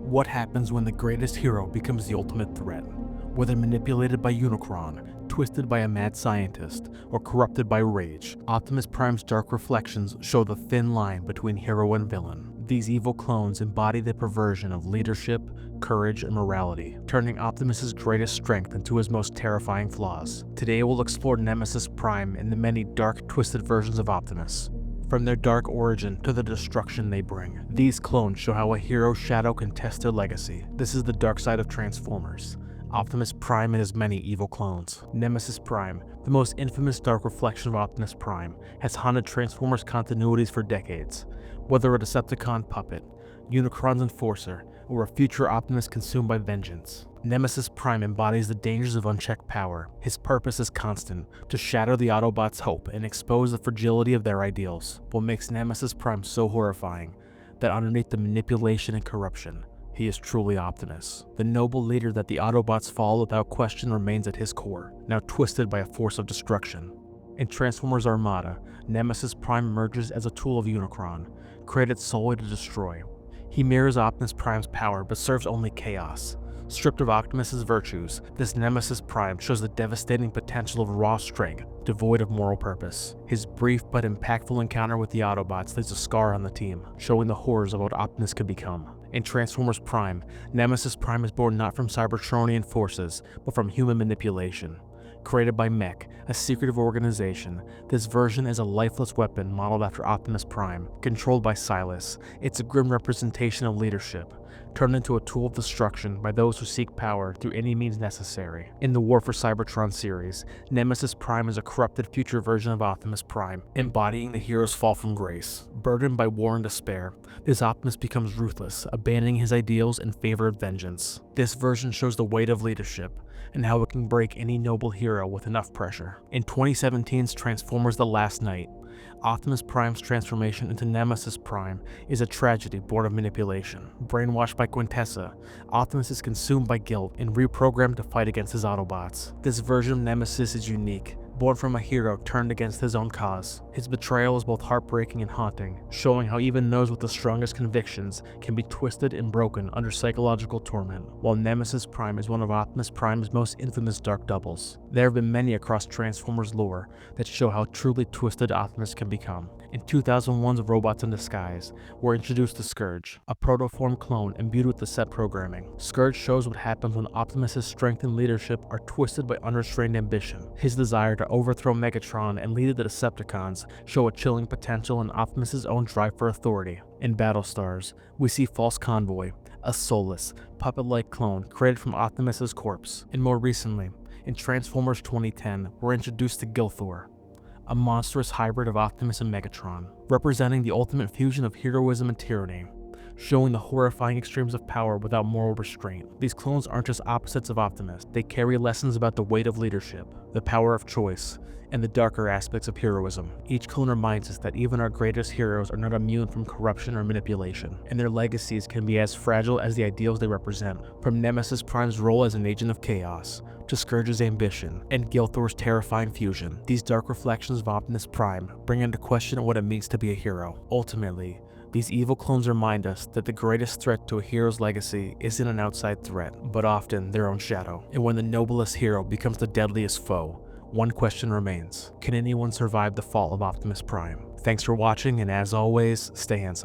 What happens when the greatest hero becomes the ultimate threat? Whether manipulated by Unicron, twisted by a mad scientist, or corrupted by rage, Optimus Prime's dark reflections show the thin line between hero and villain. These evil clones embody the perversion of leadership, courage, and morality, turning Optimus's greatest strength into his most terrifying flaws. Today we'll explore Nemesis Prime and the many dark, twisted versions of Optimus. From their dark origin to the destruction they bring, these clones show how a hero's shadow can test their legacy. This is the dark side of Transformers. Optimus Prime and his many evil clones. Nemesis Prime, the most infamous dark reflection of Optimus Prime, has haunted Transformers continuities for decades. Whether a Decepticon puppet, Unicron's enforcer, or a future Optimus consumed by vengeance, Nemesis Prime embodies the dangers of unchecked power. His purpose is constant, to shatter the Autobots' hope and expose the fragility of their ideals. What makes Nemesis Prime so horrifying, that underneath the manipulation and corruption, he is truly Optimus. The noble leader that the Autobots follow without question remains at his core, now twisted by a force of destruction. In Transformers Armada, Nemesis Prime emerges as a tool of Unicron, created solely to destroy. He mirrors Optimus Prime's power but serves only chaos. Stripped of Optimus's virtues, this Nemesis Prime shows the devastating potential of raw strength, devoid of moral purpose. His brief but impactful encounter with the Autobots leaves a scar on the team, showing the horrors of what Optimus could become. In Transformers Prime, Nemesis Prime is born not from Cybertronian forces, but from human manipulation. Created by MECH, a secretive organization, this version is a lifeless weapon modeled after Optimus Prime. Controlled by Silas, it's a grim representation of leadership, turned into a tool of destruction by those who seek power through any means necessary. In the War for Cybertron series, Nemesis Prime is a corrupted future version of Optimus Prime, embodying the hero's fall from grace. Burdened by war and despair, this Optimus becomes ruthless, abandoning his ideals in favor of vengeance. This version shows the weight of leadership, and how it can break any noble hero with enough pressure. In 2017's Transformers The Last Knight, Optimus Prime's transformation into Nemesis Prime is a tragedy born of manipulation. Brainwashed by Quintessa, Optimus is consumed by guilt and reprogrammed to fight against his Autobots. This version of Nemesis is unique, born from a hero turned against his own cause. His betrayal is both heartbreaking and haunting, showing how even those with the strongest convictions can be twisted and broken under psychological torment. While Nemesis Prime is one of Optimus Prime's most infamous dark doubles, there have been many across Transformers lore that show how truly twisted Optimus can become. In 2001's Robots in Disguise, we're introduced to Scourge, a protoform clone imbued with the set programming. Scourge shows what happens when Optimus's strength and leadership are twisted by unrestrained ambition. His desire to overthrow Megatron and lead the Decepticons show a chilling potential in Optimus's own drive for authority. In Battlestars, we see False Convoy, a soulless, puppet-like clone created from Optimus's corpse. And more recently, in Transformers 2010, we're introduced to Gilthor, a monstrous hybrid of Optimus and Megatron, representing the ultimate fusion of heroism and tyranny, showing the horrifying extremes of power without moral restraint. These clones aren't just opposites of Optimus, they carry lessons about the weight of leadership, the power of choice, and the darker aspects of heroism. Each clone reminds us that even our greatest heroes are not immune from corruption or manipulation, and their legacies can be as fragile as the ideals they represent. From Nemesis Prime's role as an agent of chaos, to Scourge's ambition, and Gilthor's terrifying fusion, these dark reflections of Optimus Prime bring into question what it means to be a hero. Ultimately, these evil clones remind us that the greatest threat to a hero's legacy isn't an outside threat, but often their own shadow. And when the noblest hero becomes the deadliest foe, one question remains: can anyone survive the fall of Optimus Prime? Thanks for watching, and as always, stay handsome.